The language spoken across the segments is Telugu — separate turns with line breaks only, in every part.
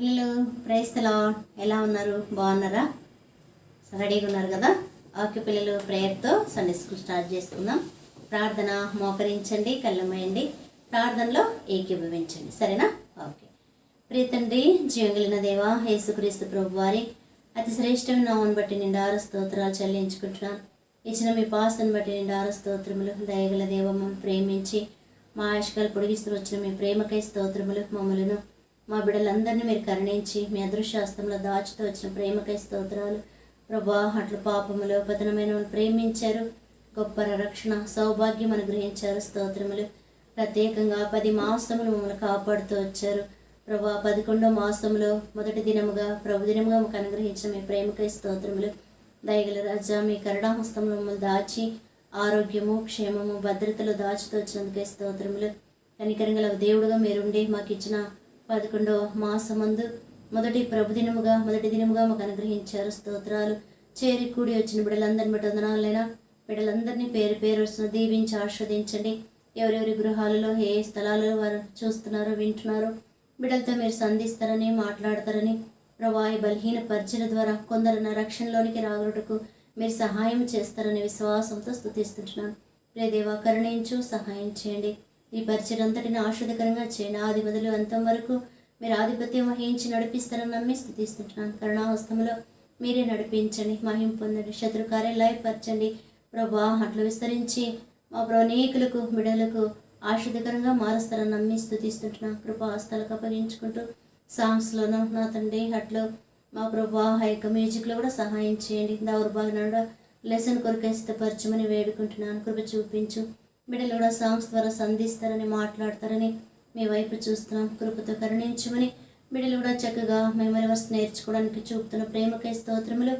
పిల్లలు ప్రైజ్ ది లార్డ్. ఎలా ఉన్నారు? బాగున్నారా? రెడీగా ఉన్నారు కదా? ఓకే పిల్లలు, ప్రేయర్తో సండే స్కూల్ స్టార్ట్ చేసుకుందాం. ప్రార్థన మోకరించండి, కళ్ళమేయండి, ప్రార్థనలో ఏకీభవించండి, సరేనా? ఓకే. ప్రియతండ్రి, జీవగలిగిన దేవ యేసుక్రీస్తు ప్రభు వారి అతి శ్రేష్టమైన నామమును బట్టి నిండారు స్తోత్రాలు చెల్లించుకుంటున్నాను. ఇచ్చిన మీ పాసను బట్టి నిండారు స్తోత్రములు. దయగల దేవమ్మను ప్రేమించి మా ఆయుష్కాలు పొడిగిస్తూ వచ్చిన మీ ప్రేమకై స్తోత్రములు. మమ్మలను మా బిడ్డలందరినీ మీరు కరుణించి మీ అదృశ్యాస్తంలో దాచుతూ వచ్చిన ప్రేమకై స్తోత్రాలు. ప్రభా, అట్లు పాపములు పతనమైన ప్రేమించారు, గొప్ప రక్షణ సౌభాగ్యం అనుగ్రహించారు, స్తోత్రములు. ప్రత్యేకంగా 10 మాసములు మమ్మల్ని కాపాడుతూ వచ్చారు ప్రభా. 11వ మాసంలో మొదటి దినముగా ప్రభు దినముగా మాకు అనుగ్రహించిన మీ ప్రేమకై స్తోత్రములు. దయగల రాజా, మీ కరుణాహస్తంలో మమ్మల్ని దాచి ఆరోగ్యము క్షేమము భద్రతలో దాచుతూ వచ్చినందుకే స్తోత్రములు. కనికరంగల దేవుడుగా మీరుండి మాకు ఇచ్చిన 11వ మాసమందు మొదటి దినముగా మాకు అనుగ్రహించారు, స్తోత్రాలు. చేరి కూడి వచ్చిన బిడ్డలందరినీ బట్టి వందనాలైనా. బిడ్డలందరినీ పేరు పేరు వచ్చిన దీవించి ఆస్వాదించండి. ఎవరెవరి గృహాలలో ఏ స్థలాలలో వారు చూస్తున్నారో వింటున్నారో బిడ్డలతో మీరు సంధిస్తారని మాట్లాడతారని ప్రభా, ఈ బలహీన పరిచయ ద్వారా కొందరు రక్షణలోనికి రాగలుటకు మీరు సహాయం చేస్తారని విశ్వాసంతో స్తుతిస్తుంటున్నాను. ప్రియదేవా, కరుణించు, సహాయం చేయండి. ఈ పరిచయం అంతటిని ఆశ్వాదకరంగా చేయండి. ఆది మొదలు అంతం వరకు మీరు ఆధిపత్యం వహించి నడిపిస్తారని నమ్మి స్థుతిస్తుంటున్నాను. కరుణాహస్తంలో మీరే నడిపించండి, మహిం పొందండి, శత్రు కార్యాలు లయపరచండి ప్రభా. అట్లు విస్తరించి మా అనేకులకు బిడ్డలకు ఆశ్వాదకరంగా మారుస్తారని నమ్మి స్థుతిస్తుంటున్నాను. కృపా హస్తాలకు అప్పగించుకుంటూ సాంగ్స్లోనూ నా తండ్రి అట్లు మా ప్రభా ఆ యొక్క మ్యూజిక్లో కూడా సహాయం చేయండి. దౌర్భాగ్య లెసన్ కొరకై సిద్ధపరచమని వేడుకుంటున్నాను. కృప చూపించు. బిడ్డలు కూడా సాంగ్స్ ద్వారా సంధిస్తారని మాట్లాడతారని మీ వైపు చూస్తున్నాం. కృపతో కరుణించమని బిడ్డలు కూడా చక్కగా మెమరీ వర్స్ నేర్చుకోవడానికి చూపుతున్న ప్రేమకై స్తోత్రములు.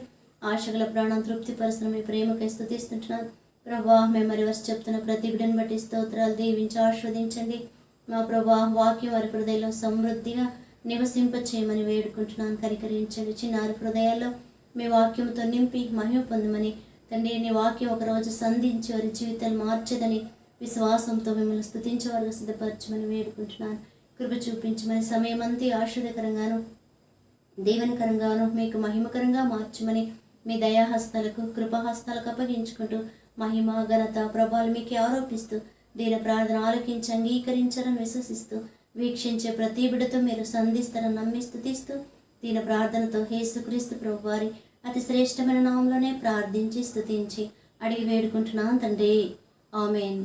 ఆశగల ప్రాణం తృప్తిపరుస్తున్న మీ ప్రేమకై స్తుతిస్తుంటున్నాను ప్రభా. మెమరీ వర్స్ చెప్తున్న ప్రతి బిడ్డను బట్టి స్తోత్రాలు దీవించి ఆస్వాదించండి మా ప్రభా. వాక్యం వారి హృదయంలో సమృద్ధిగా నివసింప చేయమని వేడుకుంటున్నాను. కనికరించండి. చిన్నారి హృదయాల్లో మీ వాక్యంతో నింపి మహిమ పొందమని తండ్రి. నీ వాక్యం ఒకరోజు సంధించి వారి జీవితాలు మార్చదని విశ్వాసంతో మిమ్మల్ని స్తుతించేవారుగా సిద్ధపరచమని వేడుకుంటున్నాను. కృప చూపించమని సమయమంతా ఆశ్వాదకరంగాను దీవెనకరంగాను మీకు మహిమకరంగా మార్చమని మీ దయాహస్తాలకు కృపాహస్తాలకు అప్పగించుకుంటూ మహిమ ఘనత ప్రభావాలు మీకే ఆరోపిస్తూ దీని ప్రార్థన ఆలకించి అంగీకరించారని విశ్వసిస్తూ వీక్షించే ప్రతి బిడ్డతో మీరు సంధిస్తారని నమ్మి స్తుతిస్తూ దీని ప్రార్థనతో యేసుక్రీస్తు ప్రభు వారి అతి శ్రేష్టమైన నామంలోనే ప్రార్థించి స్తుతించి అడిగి వేడుకుంటున్నాను తండ్రి, ఆమేన్.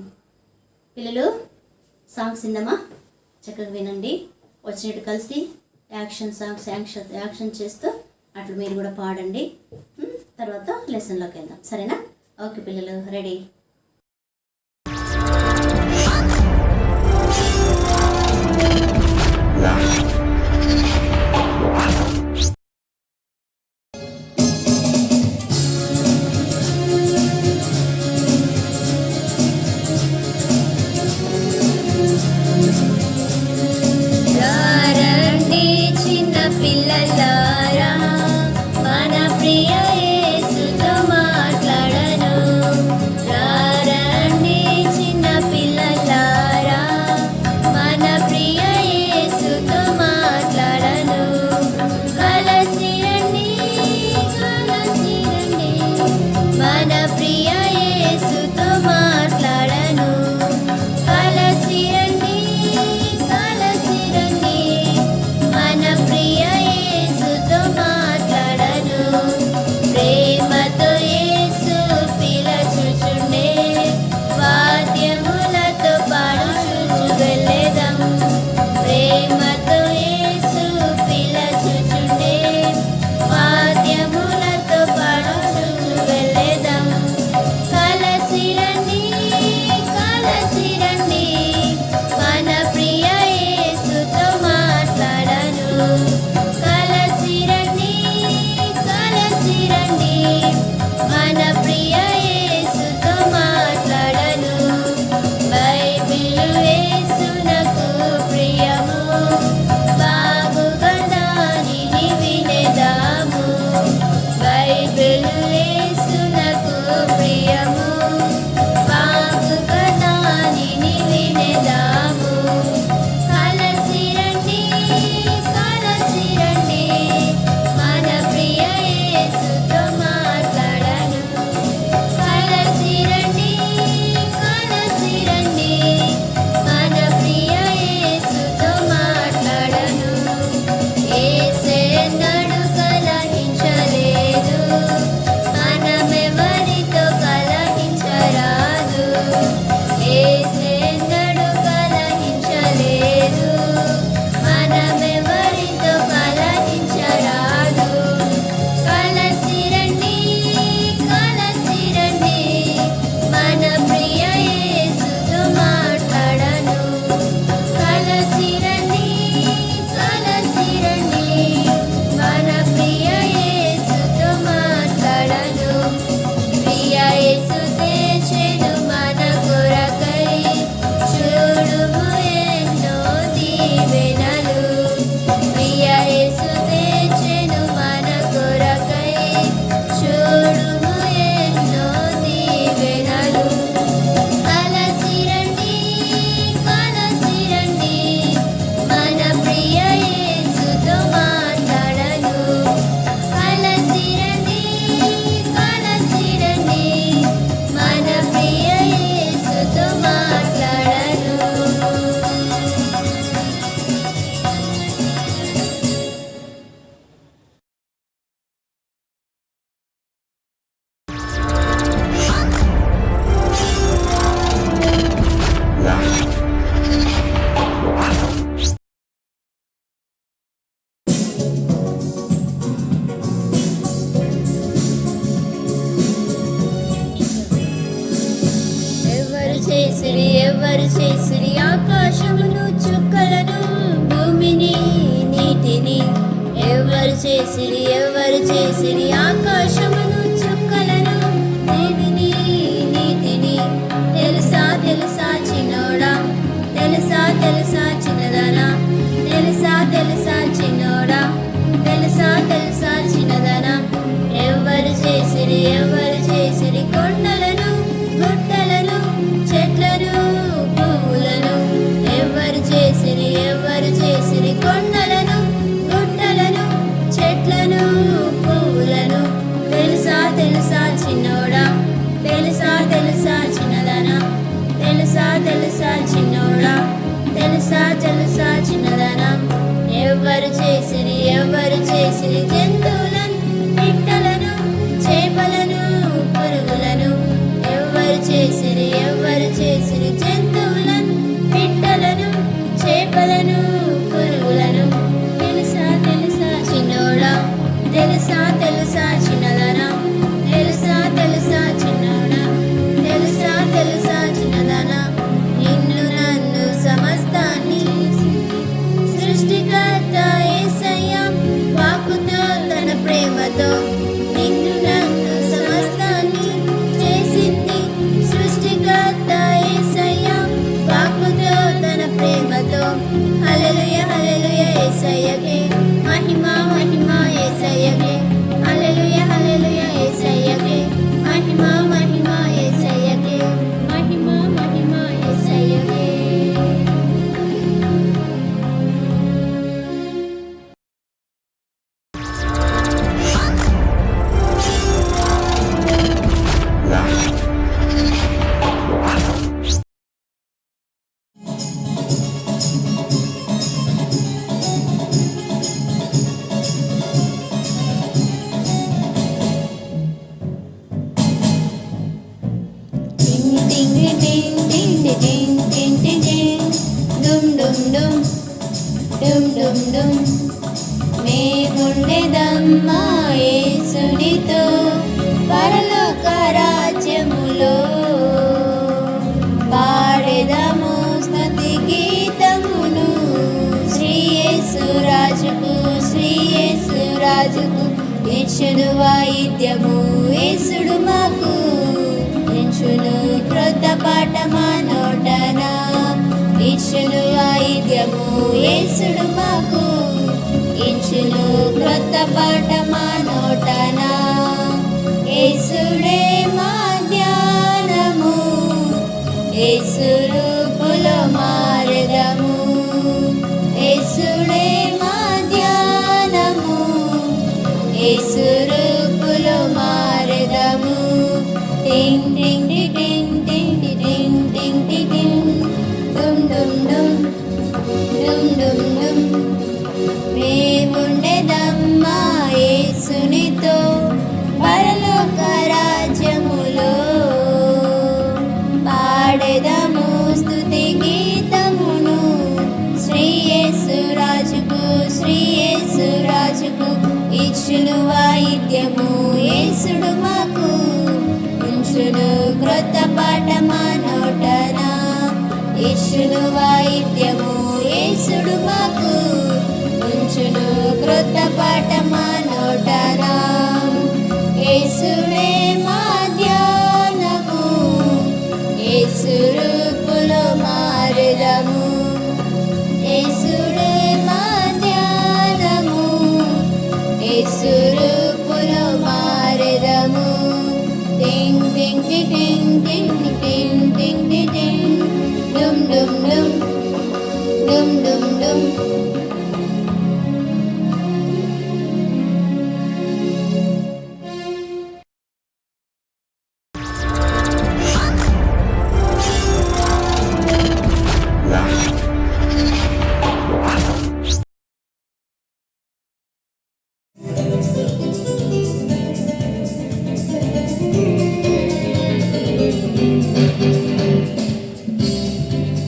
పిల్లలు, సాంగ్స్ విందామా? చక్కగా వినండి. వచ్చినట్టు కలిసి యాక్షన్ చేస్తూ అట్లా మీరు కూడా పాడండి. తర్వాత లెసన్లోకి వెళ్దాం, సరేనా? ఓకే పిల్లలు, రెడీ?
మన ప్రియ యేసుతో మాట్లాడను రా.
చేసిరి ఆకాశమును చుక్కలను నీటిని తెలుసా తెలుసా చిన్నోడా తెలుసా తెలుసా చిన్నదనా తెలుసా తెలుసా చిన్నోడా తెలుసా తెలుసా చిన్నదనా ఎవరు చేసిరి కొండలను గుట్టలను చెట్లను పువ్వులను ఎవరు చేసిరి కొండలను గుట్టలను చెట్లను పువ్వులను తెలుసా తెలుసా చిన్నోడా తెలుసా తెలుసా చిన్నదనా తెలుసా తెలుసా చిన్నోడా తెలుసా తెలుసా చిన్నదనా ఎవరు చేసిరి జంతువులను పిట్టలను చేపలను పురుగులను ఎవరు చేసిరి జంతువులను పిట్టలను చేపలను పురుగులను తెలుసా తెలుసా చిన్నోడా తెలుసా తెలుసా చిన్నదనా తెలుసా తెలుసా చిన్నోడా తెలుసా తెలుసా చిన్నదనా నిన్ను నన్ను సమస్తాన్ని సృష్టికర్త యేసయ్య వాక్కుతో తన ప్రేమతో నిన్ను నన్ను సమస్తాన్ని చేసింది సృష్టికర్త యేసయ్య వాక్కుతో తన ప్రేమతో హల్లెలూయా హల్లెలూయా యేసయ్యకే మహిమ మహిమ యేసయ్యకే హల్లెలూయా హల్లెలూయా యేసయ్యకే మహిమ మహిమ యేసయ్యకే మహిమ మహిమ యేసయ్యకే మేముండెదమ్మా యేసునితో పరలోక రాజ్యములో పాడెదము స్తుతి గీతమును శ్రీ యేసు రాజుకు ఇచ్చును వాయిద్యము యేసుడు మాకు ఇచ్చును క్రొత్త పాట మా నోటనా ఇచ్చును వాయిద్యము యేసుడు మాకు ఇచ్చును క్రొత్త పాట మా నోటనా యేసుడే మా ధ్యానము యేసు రూపులో మారెదము యేసుడే మా ధ్యానము యేసు రూపులో మారెదము టింగ్ టింగ్ టింగ్ టింగ్ టింగ్ టింగ్ టింగ్ డుమ్ డుమ్ డుమ్ డుమ్ డుమ్ డుమ్ మేముండెదమ్మా యేసునితో పరలోక రాజ్యములో పాడెదము స్తుతి గీతమును శ్రీ యేసు రాజుకు ఇచ్చును వాయిద్యము యేసుడు మాకు ఉంచును క్రొత్త పాట మా నోటనా ఇచ్చును వాయిద్యము యేసుడు మాకు ఉంచును క్రొత్త పాట మా నోటనా యేసుడే మా ధ్యానము యేసు రూపులో మారెదము యేసుడే మా ధ్యానము యేసు రూపులో మారెదము టింగ్ టింగ్ టింగ్ టింగ్ టింగ్ టింగ్ టింగ్ డుమ్ డుమ్ డుమ్ డుమ్ డుమ్ డుమ్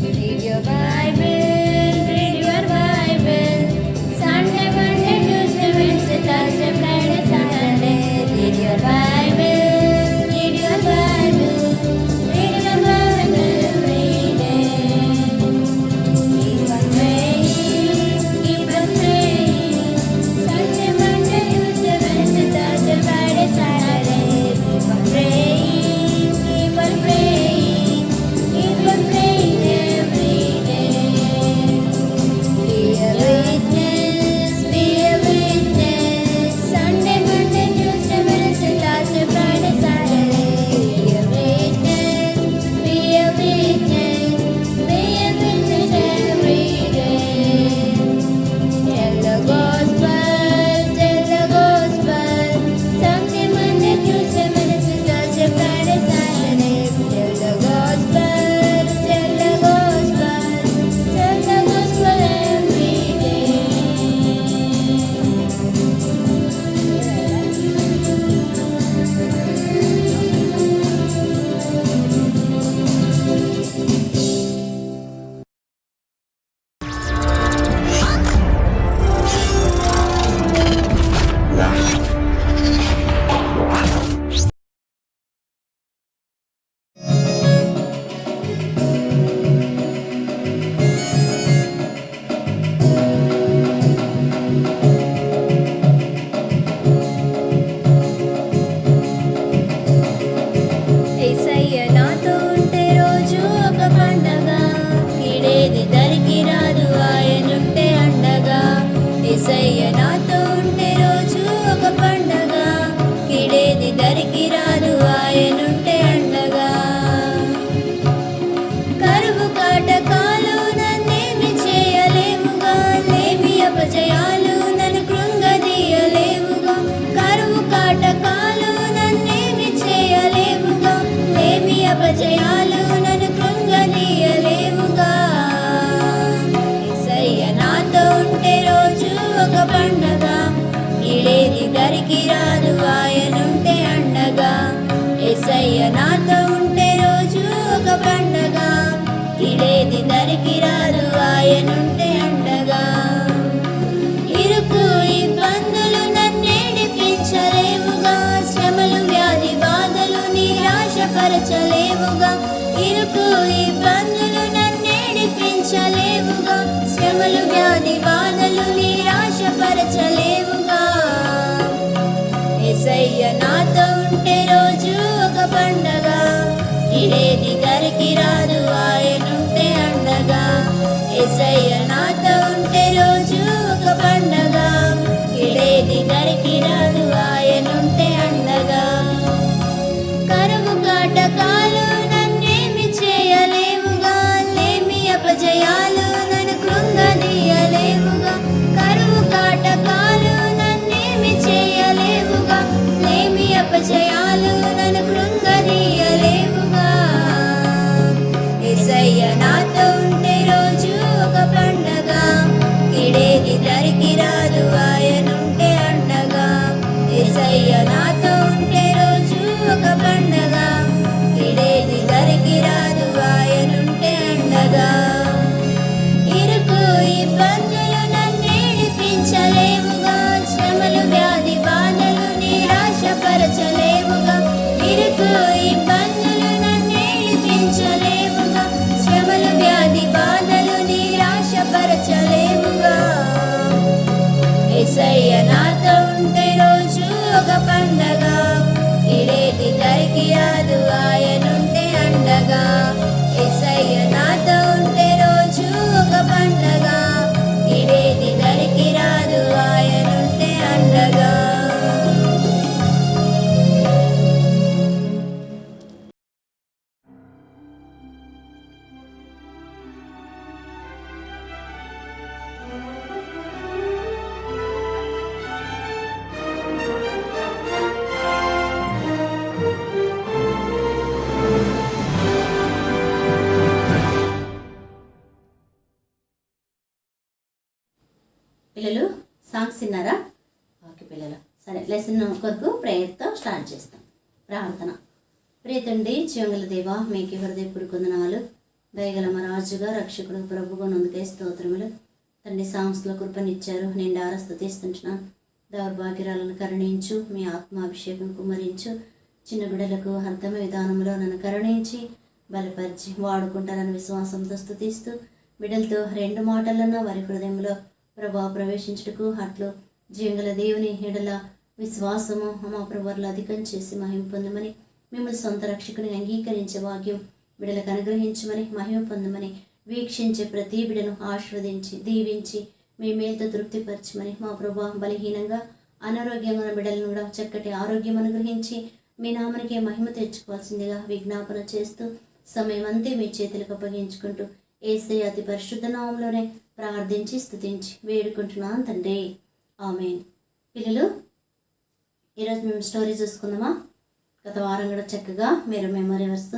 Read your Bible, యేసయ్య నాతో ఉంటే రోజు ఒక పండగ, కిడేది దరికి రాదు ఆయనుంటే అండగా. కరువు కాటకాలు నన్నేమి చేయలేవుగా, లేమి అపజయాలు నన్ను కృంగదీయలేవుగా. కరువు కాటకాలు నన్నేమి చేయలేవుగా, లేమి అపజయాలు నన్ను కృంగదీయలేవుగా. యేసయ్య నాతో ఉంటే రోజు ఒక పండగ, కిడేది దరికి రాదు ఆయనుంటే అండగా. యేసయ్య నాతో ఉంటే రోజు ఒక పండగ, కిడేది దరికి రాదు ఆయనుంటే అండగా. ఇరుకు ఇబ్బందులు నన్నేడిపించలేవుగా, శ్రమలు వ్యాధి బాధలు నిరాశపరచలేవుగా. ఇరుకు ఇబ్బందులు నన్నేడిపించలేవుగా, శ్రమలు వ్యాధి బాధలు నిరాశపరచలేవుగా. యేసయ్య నాతో ఉంటే రోజు ఒక పండగ, కిడేది దరికి రాదు ఆయనుంటే అండగా. యేసయ్య నాతో ఉంటే రోజు ఒక పండగ, కిడేది దరికి రాదు ఆయనుంటే అండగా. కరువు కాటకాలు నన్నేమి చేయలేవుగా, లేమి అపజయాలు నన్ను కృంగదీయలేవుగా. కరువు కాటకాలు నన్నేమి చేయలేవుగా, లేమి అపజయాలు నన్ను కృంగదీయలేవుగా. యేసయ్య నాతో ఉంటే రోజు ఒక పండగ, కిడేది దరికి రాదు ఆయనుంటే అండగా. యేసయ్య నాతో ఉంటే రోజు ఒక పండగ, కిడేది దరికి రాదు ఆయనుంటే అండగా. ఇరుకు ఇబ్బందులు నన్నేడిపించలేవుగా, శ్రమలు వ్యాధి బాధలు నిరాశపరచలేవుగా. ఇరుకు ఇబ్బందులు నన్నేడిపించలేవుగా, శ్రమలు వ్యాధి బాధలు నిరాశపరచలేవుగా. యేసయ్య నాతో ఉంటే రోజు ఒక పండగ, కిడేది దరికి రాదు ఆయనుంటే అండగా. యేసయ్య నాతో ఉంటే రోజు ఒక పండగ, కిడేది దరికి రాదు ఆయనుంటే అండగా. పిల్లలు సాంగ్స్ విన్నారా? ఓకే పిల్లలు, సరే లెసన్ కొరకు ప్రేయర్తో స్టార్ట్ చేస్తాం. ప్రార్థన. ప్రియతండి జీవంగల దేవా, మీకు హృదయపూర్వక వందనాలు. దయగల మా రాజుగా, రక్షకుడు, ప్రభుగా నందుకే స్తోత్రములు. తండ్రి సాంగ్స్లో కృపనిచ్చారు, నిండారా స్తుతిస్తుంటున్నాను. దౌర్భాగ్యరాలను కరుణించు, మీ ఆత్మాభిషేకం కుమరించు. చిన్న బిడ్డలకు అర్థమయ్యే విధానంలో నన్ను కరుణించి బలపరిచి వాడుకుంటారని విశ్వాసంతో స్తుతిస్తూ, బిడ్డలతో రెండు మాటలన్నా వారి హృదయంలో ప్రభా ప్రవేశించుటకు అట్లు జీవంగల దేవుని ఎడల విశ్వాసము మా ప్రభువులో అధికం చేసి మహిమ పొందమని, మిమ్మల్ని సొంత రక్షకుని అంగీకరించే భాగ్యం బిడ్డలకు అనుగ్రహించమని, మహిమ పొందమని, వీక్షించే ప్రతి బిడ్డను ఆశీర్వదించి దీవించి మీ మేలుతో తృప్తిపరచమని, మా ప్రభా బలహీనంగా అనారోగ్యంగా ఉన్న బిడ్డలను కూడా చక్కటి ఆరోగ్యం అనుగ్రహించి మీ నామానికి మహిమ తెచ్చుకోవాల్సిందిగా విజ్ఞాపన చేస్తూ సమయం అంతే మీ చేతులకు అప్పగించుకుంటూ యేసయ్య అతి పరిశుద్ధ నామంలోనే ప్రార్థించి స్తుతించి వేడుకుంటున్నాను తండ్రి, ఆమేన్. పిల్లలు, ఈరోజు మేము స్టోరీ చూసుకుందామా? గత వారం కూడా చక్కగా మీరు మెమరీ వర్స్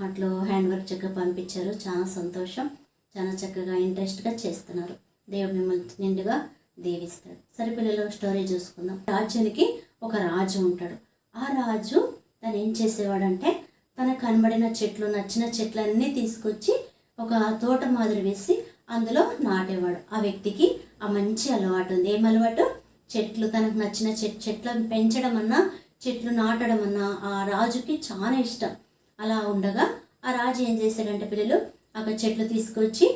అట్లో హ్యాండ్ వర్క్ చక్కగా పంపించారు. చాలా సంతోషం. చాలా చక్కగా ఇంట్రెస్ట్గా చేస్తున్నారు. దేవుడు మిమ్మల్ని నిండుగా దీవిస్తాడు. సరే పిల్లలు, స్టోరీ చూసుకుందాం. రాజ్యానికి ఒక రాజు ఉంటాడు. ఆ రాజు తను ఏం చేసేవాడంటే, తనకు కనబడిన చెట్లు, నచ్చిన చెట్లన్నీ తీసుకొచ్చి ఒక తోట మాదిరి వేసి అందులో నాటేవాడు. ఆ వ్యక్తికి ఆ మంచి అలవాటు ఉంది. ఏం అలవాటు? చెట్లు, తనకు నచ్చిన చెట్లను పెంచడం అన్నా, చెట్లు నాటడం అన్నా ఆ రాజుకి చాలా ఇష్టం. అలా ఉండగా ఆ రాజు ఏం చేశాడంటే పిల్లలు, అక్కడ చెట్లు తీసుకొచ్చి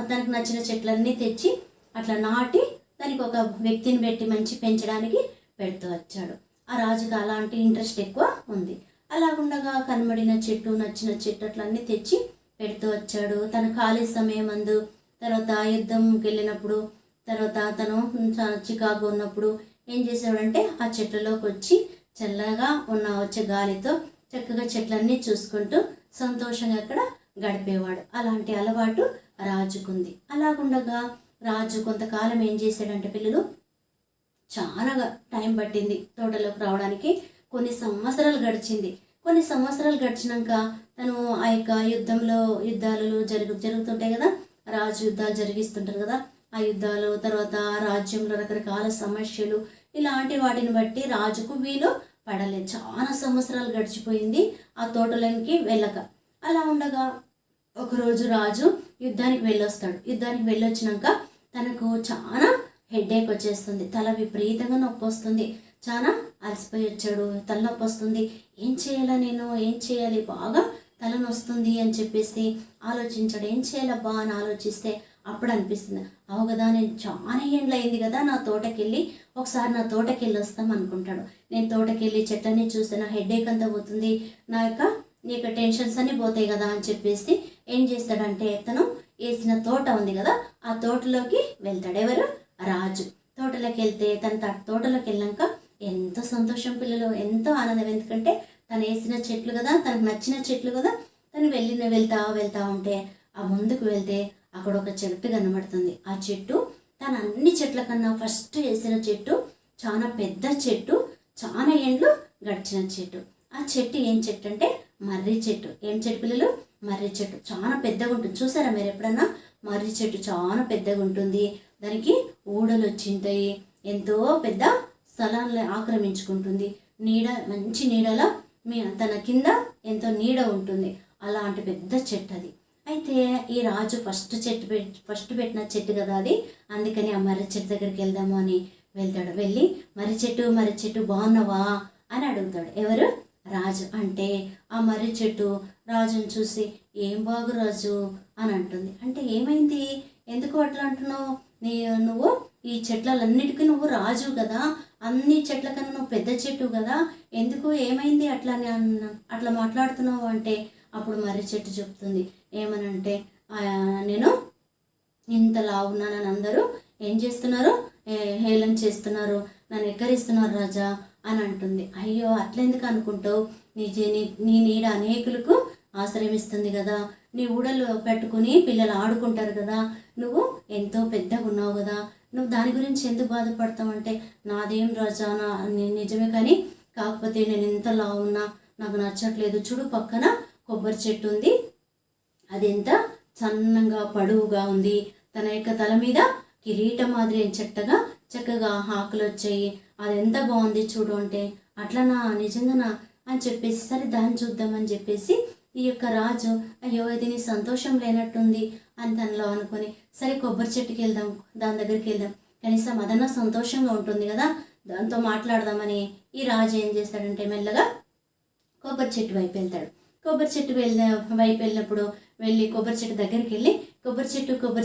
తనకు నచ్చిన చెట్లన్నీ తెచ్చి అట్లా నాటి దానికి ఒక వ్యక్తిని పెట్టి మంచి పెంచడానికి పెడుతూ వచ్చాడు. ఆ రాజుకి అలాంటి ఇంట్రెస్ట్ ఎక్కువ ఉంది. అలా ఉండగా కనబడిన చెట్టు, నచ్చిన చెట్టు అట్లన్నీ తెచ్చి పెడుతూ వచ్చాడు. తన ఖాళీ సమయం అందు, తర్వాత యుద్ధంకి వెళ్ళినప్పుడు తర్వాత తను చాలా చికాకు ఉన్నప్పుడు ఏం చేసేవాడంటే ఆ చెట్లలోకి వచ్చి చల్లగా వచ్చే గాలితో చక్కగా చెట్లన్నీ చూసుకుంటూ సంతోషంగా అక్కడ గడిపేవాడు. అలాంటి అలవాటు రాజుకుంది. అలాగుండగా రాజు కొంతకాలం ఏం చేశాడంటే పిల్లలు, చాలా టైం పట్టింది తోటలోకి రావడానికి. కొన్ని సంవత్సరాలు గడిచినాక తను ఆ యొక్క యుద్ధాలు జరుగుతుంటాయి కదా, రాజు యుద్ధాలు జరిగిస్తుంటారు కదా. ఆ యుద్ధాలు తర్వాత రాజ్యంలో రకరకాల సమస్యలు ఇలాంటి వాటిని బట్టి రాజుకు వీలు పడలేదు. చాలా సంవత్సరాలు గడిచిపోయింది ఆ తోటలోకి వెళ్ళక. అలా ఉండగా ఒకరోజు రాజు యుద్ధానికి వెళ్ళొచ్చినాక తనకు చాలా హెడేక్ వచ్చేస్తుంది, తల విపరీతంగా నొప్పి వస్తుంది. చాలా అలసిపోయి వచ్చాడు, తలనొప్పి వస్తుంది. ఏం చేయాలి, బాగా తలనొస్తుంది అని చెప్పేసి ఆలోచించాడు. ఏం చేయాలబ్బా అని ఆలోచిస్తే అప్పుడు అనిపిస్తుంది, అవు కదా నేను చాలా ఏండ్లు అయింది కదా నా తోటకెళ్ళి వస్తాం అనుకుంటాడు. నేను తోటకెళ్ళి చెట్లన్నీ చూస్తే నా హెడేక్ అంతా పోతుంది, నా యొక్క టెన్షన్స్ అన్నీ పోతాయి కదా అని చెప్పేసి ఏం చేస్తాడంటే తను వేసిన తోట ఉంది కదా ఆ తోటలోకి వెళ్తాడు. ఎవరు? రాజు. తోటలోకి వెళ్తే తోటలోకి వెళ్ళాక ఎంతో సంతోషం పిల్లలు, ఎంతో ఆనందం. ఎందుకంటే తను వేసిన చెట్లు కదా, తనకు నచ్చిన చెట్లు కదా. తను వెళ్తా ఉంటే ఆ ముందుకు వెళ్తే అక్కడ ఒక చెట్టు కనబడుతుంది. ఆ చెట్టు తన అన్ని చెట్ల కన్నా ఫస్ట్ వేసిన చెట్టు, చాలా పెద్ద చెట్టు, చాలా ఏండ్లు గడిచిన చెట్టు. ఆ చెట్టు ఏం చెట్టు అంటే మర్రి చెట్టు. ఏం చెట్టు పిల్లలు? మర్రి చెట్టు. చాలా పెద్దగా ఉంటుంది. చూసారా మీరు ఎప్పుడన్నా? మర్రి చెట్టు చాలా పెద్దగా ఉంటుంది. దానికి ఊడలు వచ్చింటాయి, ఎంతో పెద్ద స్థలాన్ని ఆక్రమించుకుంటుంది. మంచి నీడలా తన కింద ఎంతో నీడ ఉంటుంది. అలాంటి పెద్ద చెట్టు అది. అయితే ఈ రాజు ఫస్ట్ పెట్టిన చెట్టు కదా అది, అందుకని ఆ మర్రి చెట్టు దగ్గరికి వెళ్దాము అని వెళ్తాడు. వెళ్ళి మర్రి చెట్టు బాగున్నావా అని అడుగుతాడు. ఎవరు? రాజు. అంటే ఆ మర్రి చెట్టు రాజుని చూసి ఏం బాగు రాజు అని అంటుంది. అంటే ఏమైంది, ఎందుకు అట్లా అంటున్నావు? నువ్వు ఈ చెట్లన్నిటికీ నువ్వు రాజు కదా, అన్ని చెట్ల కన్నా నువ్వు పెద్ద చెట్టు కదా, ఎందుకు ఏమైంది అట్లా మాట్లాడుతున్నావు అంటే అప్పుడు మర్రి చెట్టు చెప్తుంది ఏమనంటే, నేను ఇంతలా ఉన్నానని అందరూ ఏం చేస్తున్నారు, హేళన చేస్తున్నారు, నన్ను ఎక్కరిస్తున్నారు రాజా అని అంటుంది. అయ్యో అట్లెందుకు అనుకుంటావు, నీ నీడ అనేకులకు ఆశ్రయమిస్తుంది కదా, నీ ఊడలు పెట్టుకుని పిల్లలు ఆడుకుంటారు కదా, నువ్వు ఎంతో పెద్దగా ఉన్నావు కదా, నువ్వు దాని గురించి ఎందుకు బాధపడతావు అంటే, నాదేం రాజా నిజమే, కానీ కాకపోతే నేను ఎంతలా ఉన్నా నాకు నచ్చట్లేదు. చూడు పక్కన కొబ్బరి చెట్టు ఉంది, అది ఎంత సన్నంగా పొడవుగా ఉంది, తన యొక్క తల మీద కిరీటం మాదిరి చక్కగా ఆకులు వచ్చాయి, అది ఎంత బాగుంది చూడు అంటే, అట్లనా నిజంగానా అని చెప్పేసి సరే దాన్ని చూద్దామని చెప్పేసి ఈ యొక్క రాజు అయ్యో ఇది నీ సంతోషం లేనట్టుంది అని తనలో అనుకొని సరే కొబ్బరి చెట్టుకి వెళ్దాం, దాని దగ్గరికి వెళ్దాం, కనీసం అదన్నా సంతోషంగా ఉంటుంది కదా, దాంతో మాట్లాడదామని ఈ రాజు ఏం చేస్తాడంటే మెల్లగా కొబ్బరి చెట్టు వైపు వెళ్తాడు. కొబ్బరి చెట్టు వైపు వెళ్ళినప్పుడు వెళ్ళి కొబ్బరి చెట్టు దగ్గరికి వెళ్ళి కొబ్బరి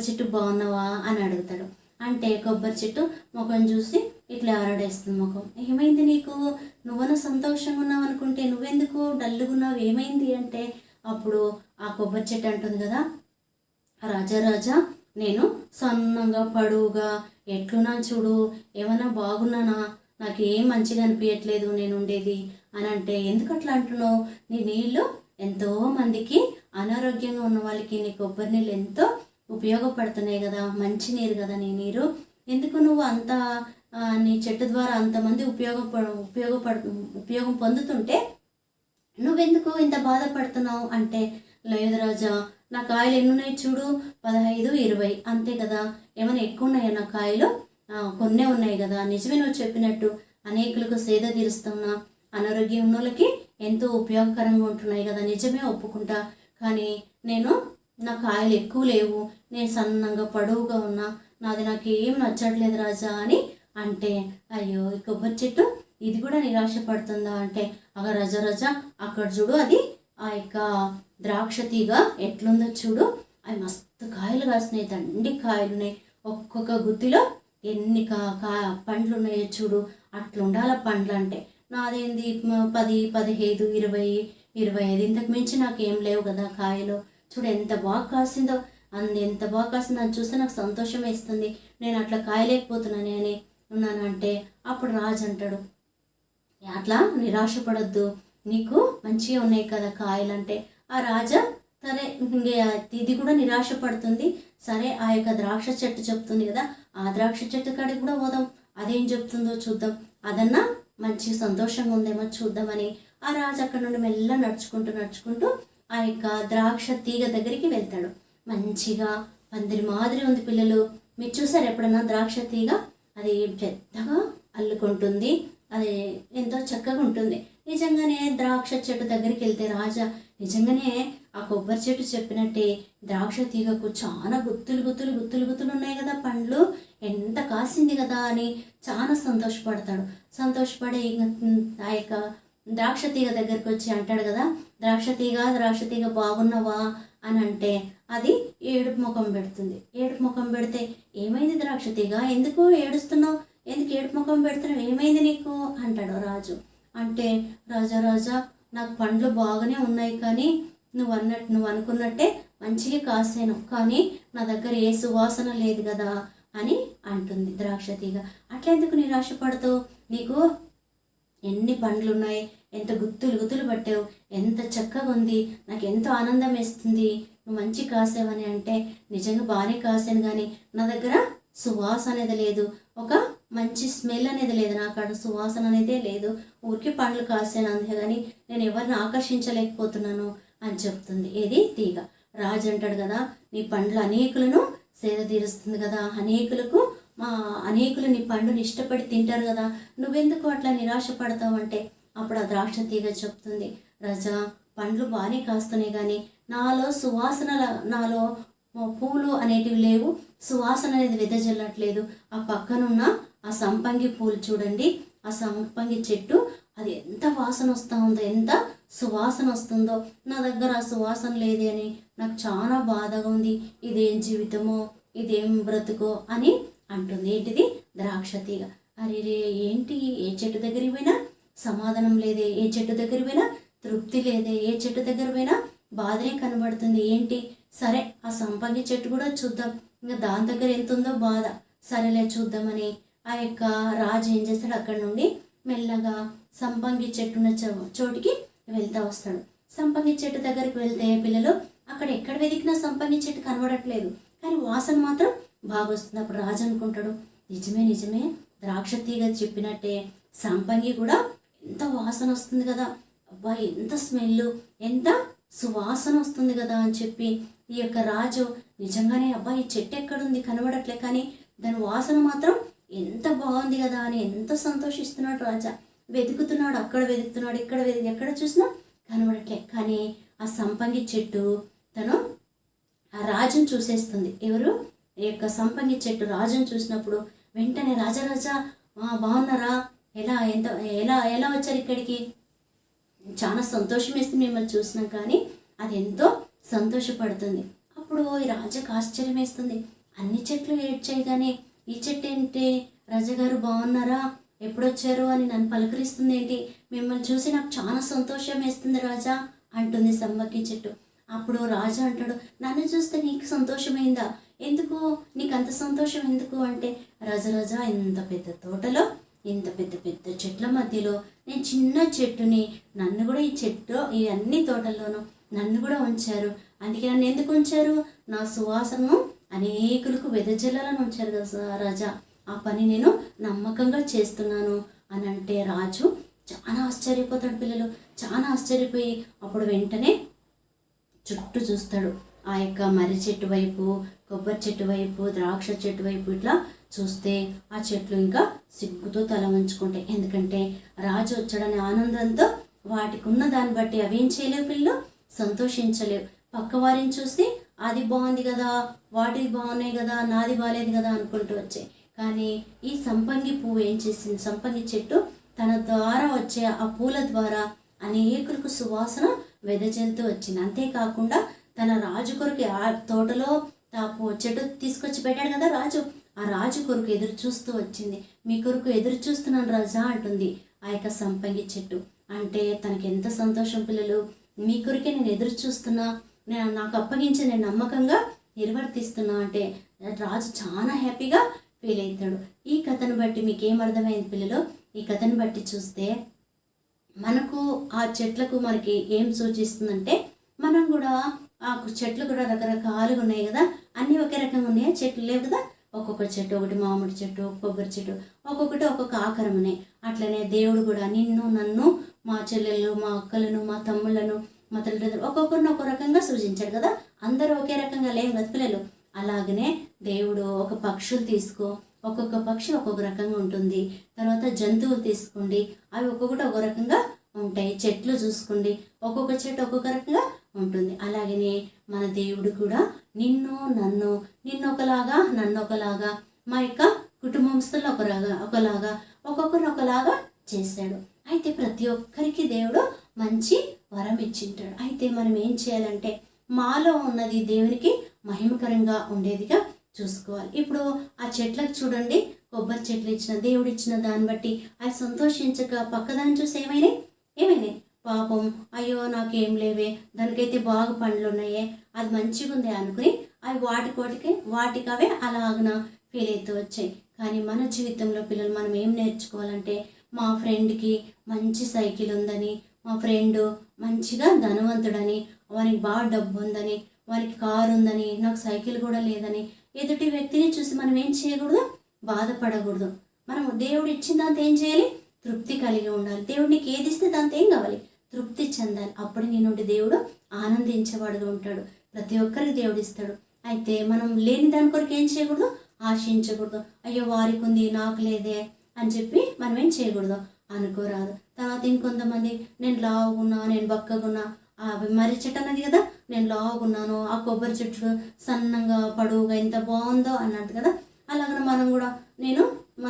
చెట్టు బాగున్నావా అని అడుగుతాడు. అంటే కొబ్బరి చెట్టు ముఖం చూసి ఇట్లా ఆరాడేస్తుంది ముఖం. ఏమైంది నీకు, నువ్వన్నా సంతోషంగా ఉన్నావు అనుకుంటే నువ్వెందుకు డల్లుగున్నావు, ఏమైంది అంటే అప్పుడు ఆ కొబ్బరి చెట్టు అంటుంది కదా, రాజా నేను సన్నంగా పొడవుగా ఎట్లున్నా చూడు, ఏమన్నా బాగున్నానా, నాకు ఏం మంచిగా అనిపించట్లేదు నేను ఉండేది అని అంటే, ఎందుకు అట్లా అంటున్నావు, నీ నీళ్ళు ఎంతో మందికి అనారోగ్యంగా ఉన్న వాళ్ళకి నీ కొబ్బరి నీళ్ళు ఎంతో ఉపయోగపడుతున్నాయి కదా, మంచి నీరు కదా నీ నీరు, ఎందుకు నువ్వు అంత నీ చెట్టు ద్వారా అంతమంది ఉపయోగం పొందుతుంటే నువ్వెందుకు ఇంత బాధపడుతున్నావు అంటే, లేదు రాజా నా కాయలు ఎన్నున్నాయి చూడు, 15, 20 అంతే కదా, ఏమైనా ఎక్కువ ఉన్నాయా నా కాయలు, కొన్నే ఉన్నాయి కదా, నిజమే నువ్వు చెప్పినట్టు అనేకులకు సేద తీరుస్తున్నా, అనారోగ్యం ఉన్న వాళ్ళకి ఎంతో ఉపయోగకరంగా ఉంటున్నాయి కదా, నిజమే ఒప్పుకుంటా, కానీ నా కాయలు ఎక్కువ లేవు, నేను సన్నంగా పొడవుగా ఉన్నా, నాకు ఏం నచ్చట్లేదు రాజా అని అంటే, అయ్యో ఈ కొబ్బరి చెట్టు ఇది కూడా నిరాశపడుతుందా అంటే, రాజా అక్కడ చూడు, అది ఆ యొక్క ద్రాక్ష తీగ ఎట్లుందో చూడు, అవి మస్తు కాయలు కాసినాయి, దండి కాయలు ఉన్నాయి, ఒక్కొక్క గుత్తిలో ఎన్ని పండ్లు ఉన్నాయో చూడు, అట్లా ఉండాల పండ్లు అంటే, నాదేంది 10, 15, 20, 25 ఇంతకు మించి నాకేం లేవు కదా కాయలు, చూడు ఎంత బాగా కాసిందో, ఎంత బాగా కాస్తుంది, నన్ను చూస్తే నాకు సంతోషం వేస్తుంది, నేను అట్లా కాయలేకపోతున్నాను అని ఉన్నానంటే అప్పుడు రాజు అంటాడు, అట్లా నిరాశపడద్దు, నీకు మంచిగా ఉన్నాయి కదా కాయలంటే. ఆ రాజా సరే ఇది కూడా నిరాశపడుతుంది. సరే ఆ యొక్క ద్రాక్ష చెట్టు చెప్తుంది కదా, ఆ ద్రాక్ష చెట్టు కాడికి కూడా పోదాం, అదేం చెప్తుందో చూద్దాం, అదన్నా మంచి సంతోషంగా ఉందేమో చూద్దామని ఆ రాజు అక్కడ నుండి మెల్ల నడుచుకుంటూ ఆ యొక్క ద్రాక్ష తీగ దగ్గరికి వెళ్తాడు. మంచిగా పందిరి మాదిరి ఉంది పిల్లలు. మీరు చూసారు ఎప్పుడన్నా ద్రాక్ష తీగ? అది పెద్దగా అల్లుకుంటుంది, అది ఎంతో చక్కగా ఉంటుంది. నిజంగానే ద్రాక్ష చెట్టు దగ్గరికి వెళ్తే రాజా నిజంగానే ఆ కొబ్బరి చెట్టు చెప్పినట్టే ద్రాక్ష తీగకు చాలా గుత్తులు ఉన్నాయి కదా పండ్లు, ఎంత కాసింది కదా అని చాలా సంతోషపడతాడు. సంతోషపడి ఆ యొక్క ద్రాక్ష తీగ దగ్గరికి వచ్చి అంటాడు కదా, ద్రాక్ష తీగ బాగున్నావా అని అంటే అది ఏడుపు ముఖం పెడుతుంది. ఏడుపు ముఖం పెడితే ఏమైంది ద్రాక్ష తీగ, ఎందుకు ఏడుస్తున్నావు, ఎందుకు ఏడుపు ముఖం పెడుతున్నావు, ఏమైంది నీకు అంటాడు రాజు. అంటే రాజా నాకు పండ్లు బాగానే ఉన్నాయి, కానీ నువ్వు అనుకున్నట్టే మంచిగా కాసాను, కానీ నా దగ్గర ఏ సువాసన లేదు కదా అని అంటుంది ద్రాక్ష తీగ. అట్లెందుకు నిరాశపడతావు, నీకు ఎన్ని పండ్లు ఉన్నాయి, ఎంత గుత్తులు పట్టావు, ఎంత చక్కగా ఉంది, నాకు ఎంతో ఆనందం వేస్తుంది, నువ్వు మంచి కాసావని అంటే నిజంగా బాగానే కాసాను, కానీ నా దగ్గర సువాసన అనేది లేదు, ఒక మంచి స్మెల్ అనేది లేదు, నాకు అక్కడ సువాసన అనేదే లేదు, ఊరికి పండ్లు కాసాను అంతే, కానీ నేను ఎవరిని ఆకర్షించలేకపోతున్నాను అని చెప్తుంది. ఏది తీగ. రాజు అంటాడు కదా, నీ పండ్లు అనేకులను సేద తీరుస్తుంది కదా, అనేకులు నీ పండుని ఇష్టపడి తింటారు కదా, నువ్వెందుకు అట్లా నిరాశపడతావు అంటే అప్పుడు ఆ ద్రాక్ష తీగ చెప్తుంది, రాజా పండ్లు బాగానే కాస్తున్నాయి, కానీ నాలో పూలు అనేటివి లేవు, సువాసన అనేది వెదజల్లట్లేదు. ఆ పక్కనున్న ఆ సంపంగి పూలు చూడండి, ఆ సంపంగి చెట్టు అది ఎంత వాసన వస్తూ ఉందో, ఎంత సువాసన వస్తుందో, నా దగ్గర ఆ సువాసన లేదే అని నాకు చాలా బాధగా ఉంది, ఇదేం జీవితమో, ఇదేం బ్రతుకో అని అంటుంది. ఏంటిది? ద్రాక్ష తీగ. అరే ఏంటి, ఏ చెట్టు దగ్గరికి పోయినా సమాధానం లేదే, ఏ చెట్టు దగ్గర పోయినా తృప్తి లేదే, ఏ చెట్టు దగ్గర పోయినా బాధనే కనబడుతుంది, ఏంటి? సరే ఆ సంపంగి చెట్టు కూడా చూద్దాం, ఇంకా దాని దగ్గర ఎంత ఉందో బాధ, సరేలే చూద్దామని ఆ యొక్క రాజు ఏం చేస్తాడు, అక్కడి నుండి మెల్లగా సంపంగి చెట్టున్న చోటికి వెళ్తా వస్తాడు. సంపంగి చెట్టు దగ్గరికి వెళ్తే పిల్లలు అక్కడ ఎక్కడ వెతికినా సంపంగి చెట్టు కనబడట్లేదు, కానీ వాసన మాత్రం బాగా వస్తుంది. అప్పుడు రాజు అనుకుంటాడు, నిజమే ద్రాక్ష తీగ చెప్పినట్టే సంపంగి కూడా ఎంత వాసన వస్తుంది కదా, అబ్బా ఎంత స్మెల్, ఎంత సువాసన వస్తుంది కదా అని చెప్పి ఈ యొక్క రాజు నిజంగానే అబ్బా ఈ చెట్టు ఎక్కడుంది కనబడట్లే, కానీ దాని వాసన మాత్రం ఎంత బాగుంది కదా అని ఎంత సంతోషిస్తున్నాడు రాజా. వెతుకుతున్నాడు, అక్కడ వెతుకుతున్నాడు, ఇక్కడ ఎక్కడ చూసినా కనబడట్లే, కానీ ఆ సంపంగి చెట్టు తను ఆ రాజును చూసేస్తుంది. ఎవరు? ఈ యొక్క సంపంగి చెట్టు రాజును చూసినప్పుడు వెంటనే రాజా బాగున్నారా, ఎలా వచ్చారు ఇక్కడికి, చాలా సంతోషం వేస్తుంది మిమ్మల్ని చూసినాం, కానీ అది ఎంతో సంతోషపడుతుంది. అప్పుడు ఈ రాజాకు ఆశ్చర్యం వేస్తుంది, అన్ని చెట్లు ఏడ్చాయి కానీ ఈ చెట్టు ఏంటి, రాజాగారు బాగున్నారా, ఎప్పుడొచ్చారు అని నన్ను పలకరిస్తుంది ఏంటి, మిమ్మల్ని చూసి నాకు చాలా సంతోషం వేస్తుంది రాజా అంటుంది సంపంగి చెట్టు. అప్పుడు రాజా అంటాడు, నన్ను చూస్తే నీకు సంతోషమైందా, ఎందుకు నీకు అంత సంతోషం ఎందుకు అంటే, రాజా ఇంత పెద్ద తోటలో ఇంత పెద్ద చెట్ల మధ్యలో నేను చిన్న చెట్టుని, నన్ను కూడా ఈ అన్ని తోటల్లోనూ నన్ను కూడా ఉంచారు, అందుకే నన్ను ఎందుకు ఉంచారు, నా సువాసనను అనేకులకు వెదజల్లాలని ఉంచారు కదా రాజా, ఆ పని నేను నమ్మకంగా చేస్తున్నాను అని అంటే రాజు చాలా ఆశ్చర్యపోతాడు. పిల్లలు చాలా ఆశ్చర్యపోయి అప్పుడు వెంటనే చుట్టూ చూస్తాడు. ఆ యొక్క మర్రి చెట్టు వైపు, కొబ్బరి చెట్టు వైపు, ద్రాక్ష చెట్టు వైపు ఇట్లా చూస్తే ఆ చెట్లు ఇంకా సిగ్గుతో తల ఉంచుకుంటాయి. ఎందుకంటే రాజు వచ్చాడనే ఆనందంతో వాటికి ఉన్న దాన్ని బట్టి అవేం చేయలేవు, పిల్లలు సంతోషించలేవు. పక్క వారిని చూసి అది బాగుంది కదా, వాటిది బాగున్నాయి కదా, నాది బాగాలేదు కదా అనుకుంటూ వచ్చాయి. కానీ ఈ సంపంగి పువ్వు ఏం చేసింది, సంపంగి చెట్టు తన ద్వారా వచ్చే ఆ పూల ద్వారా అనేకులకు సువాసన వెదజల్లుతూ వచ్చింది. అంతేకాకుండా తన రాజు కొరకు ఆ తోటలో ఆ చెట్టు తీసుకొచ్చి పెట్టాడు కదా రాజు, ఆ రాజు కొరకు ఎదురు చూస్తూ వచ్చింది. మీ కొరకు ఎదురు చూస్తున్నాను రాజా అంటుంది ఆ యొక్క సంపంగి చెట్టు. అంటే తనకి ఎంత సంతోషం పిల్లలు, మీ కొరికే నేను ఎదురు చూస్తున్నా, నాకు అప్పగించి నేను నమ్మకంగా నిర్వర్తిస్తున్నా అంటే రాజు చాలా హ్యాపీగా ఫీల్ అవుతాడు. ఈ కథను బట్టి మీకు ఏమర్థమైంది పిల్లలు? ఈ కథను బట్టి చూస్తే మనకు ఆ చెట్లకు మనకి ఏం సూచిస్తుందంటే, మనం కూడా ఆ చెట్లు కూడా రకరకాలుగా ఉన్నాయి కదా, అన్నీ ఒకే రకంగా ఉన్నాయా? చెట్లు లేవు కదా, ఒక్కొక్క చెట్టు, ఒకటి మామిడి చెట్టు, కొబ్బరి చెట్టు, ఒక్కొక్కటి ఒక్కొక్క ఆకారం ఉన్నాయి. అట్లనే దేవుడు కూడా నిన్ను, నన్ను, మా చెల్లెళ్ళు, మా అక్కలను, మా తమ్ముళ్ళను, మా తల్లిదండ్రులు ఒక్కొక్కరిని ఒక రకంగా సృజించాడు కదా. అందరూ ఒకే రకంగా లేవు కదా పిల్లలు. అలాగనే దేవుడు ఒక పక్షులు తీసుకో, ఒక్కొక్క పక్షి ఒక్కొక్క రకంగా ఉంటుంది. తర్వాత జంతువులు తీసుకోండి, అవి ఒక్కొక్కటి ఒక రకంగా ఉంటాయి. చెట్లు చూసుకోండి, ఒక్కొక్క చెట్టు ఒక్కొక్క రకంగా ఉంటుంది. అలాగనే మన దేవుడు కూడా నిన్ను, నన్ను, ఒకలాగా, నన్ను ఒకలాగా, మా యొక్క కుటుంబస్తులను ఒకలాగా, ఒక్కొక్కరిని ఒకలాగా చేశాడు. అయితే ప్రతి ఒక్కరికి దేవుడు మంచి వరం ఇచ్చింటాడు. అయితే మనం ఏం చేయాలంటే, మాలో ఉన్నది దేవునికి మహిమకరంగా ఉండేదిగా చూసుకోవాలి. ఇప్పుడు ఆ చెట్లకు చూడండి, కొబ్బరి చెట్లు ఇచ్చిన దేవుడు ఇచ్చిన దాన్ని బట్టి అవి సంతోషించక పక్కదాన్ని చూసి ఏమైనాయి పాపం, అయ్యో నాకేం లేవే, దానికైతే బాగా పండ్లు ఉన్నాయే, అది మంచిగా ఉంది అనుకుని అవి వాటికి అవే అలాగన ఫీల్ అవుతూ వచ్చాయి. కానీ మన జీవితంలో పిల్లలు మనం ఏం నేర్చుకోవాలంటే, మా ఫ్రెండ్కి మంచి సైకిల్ ఉందని, మా ఫ్రెండ్ మంచిగా ధనవంతుడని, వానికి బాగా డబ్బు ఉందని, వానికి కారు ఉందని, నాకు సైకిల్ కూడా లేదని ఎదుటి వ్యక్తిని చూసి మనం ఏం చేయకూడదు? బాధపడకూడదు. మనం దేవుడు ఇచ్చిన దాంతో ఏం చేయాలి? తృప్తి కలిగి ఉండాలి. దేవుడు నీకు ఏది ఇస్తే దాంతో ఏం కావాలి? తృప్తి చెందాలి. అప్పుడు నీ నుండి దేవుడు ఆనందించేవాడుగా ఉంటాడు. ప్రతి ఒక్కరికి దేవుడు ఇస్తాడు. అయితే మనం లేని దాని కొరకు ఏం చేయకూడదు? ఆశించకూడదు. అయ్యో వారికి ఉంది నాకు లేదే అని చెప్పి మనం ఏం చేయకూడదు, అనుకోరాదు. తర్వాత ఇంకొంతమంది నేను లావుగున్నా, నేను బక్కగున్నా, మర్రి చెట్టు అన్నది కదా, నేను లావుగున్నాను, ఆ కొబ్బరి చెట్టు సన్నంగా పొడవుగా ఎంత బాగుందో అన్నట్టు కదా. అలాగనే మనం కూడా నేను